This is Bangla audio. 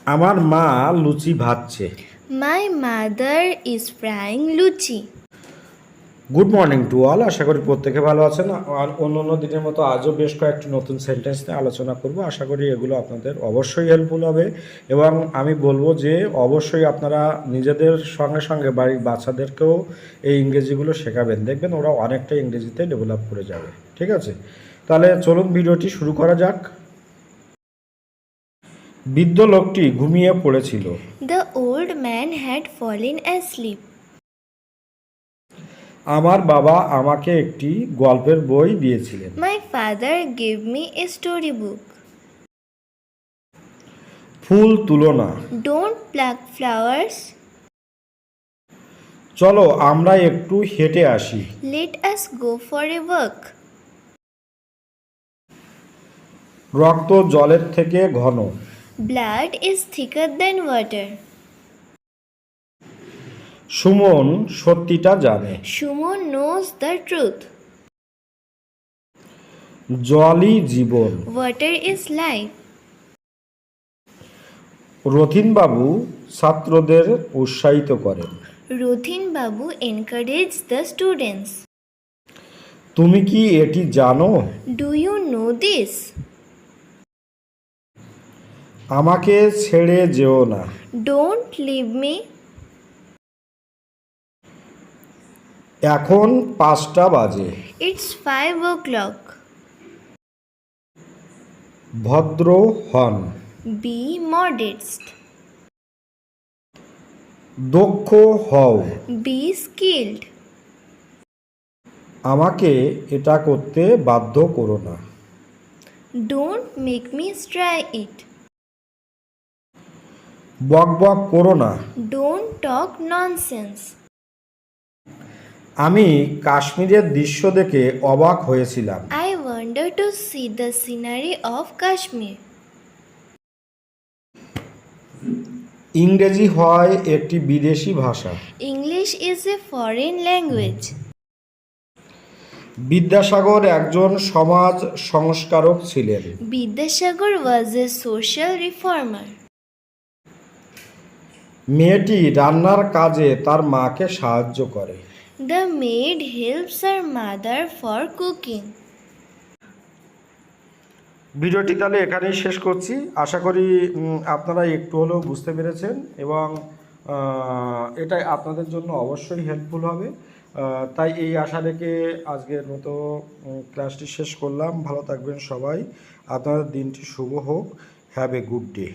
আমার মা লুচি ভাজছে। My mother is frying luchi. Good morning to all, আশা করি প্রত্যেকে ভালো আছেন। আর অন্য অন্য দিনের মতো আজও বেশ কয়েকটি নতুন সেন্টেন্স নিয়ে আলোচনা করব। আশা করি এগুলো আপনাদের অবশ্যই হেল্পফুল হবে এবং আমি বলবো যে অবশ্যই আপনারা নিজেদের সঙ্গে সঙ্গে বাড়ির বাচ্চাদেরকেও এই ইংরেজিগুলো শেখাবেন, দেখবেন ওরা অনেকটা ইংরেজিতে ডেভেলপ করে যাবে। ঠিক আছে, তাহলে চলুন ভিডিওটি শুরু করা যাক। বৃদ্ধ লোকটি ঘুমিয়ে পড়েছিল। The old man had fallen asleep. আমার বাবা আমাকে একটি গল্পের বই দিয়েছিলেন। My father gave me a storybook. ফুল তুলো না। Don't pluck flowers. চলো আমরা একটু হেঁটে আসি। Let us go for a walk. রক্ত জলের থেকে ঘন। Blood is thicker than water. Suman সত্যিটা জানে। Shumon knows the truth. জলই জীবন। Water is life. রথিনবাবু ছাত্রদের উৎসাহিত করেন। Rothin Babu encouraged the students. তুমি কি এটি জানো? Do you know this? আমাকে ছেড়ে যেও না। Don't leave me. এখন 5টা বাজে। It's 5 o'clock. ভদ্র হন। Be modest. দক্ষ হও। Be skilled. আমাকে এটা করতে বাধ্য করো না। Don't make me try it. বক বক করো না। Don't talk nonsense. আমি কাশ্মীরের দৃশ্য দেখে অবাক হয়েছিলাম। I wonder to see the scenery of Kashmir. ইংরেজি হয় একটি বিদেশি ভাষা। English is a foreign language. Vidyasagar একজন সমাজ সংস্কারক ছিলেন। Bidyasagar was a social reformer. মেয়েটি রান্নার কাজে তার মাকে সাহায্য করে। The maid helps her mother for cooking. ভিডিওটি তাহলে এখানেই শেষ করছি। আশা করি আপনারা একটু হলেও বুঝতে পেরেছেন এবং এটা আপনাদের জন্য অবশ্যই হেল্পফুল হবে। তাই এই আশা রেখে আজকের মতো ক্লাসটি শেষ করলাম। ভালো থাকবেন সবাই, আপনাদের দিনটি শুভ হোক। Have a good day.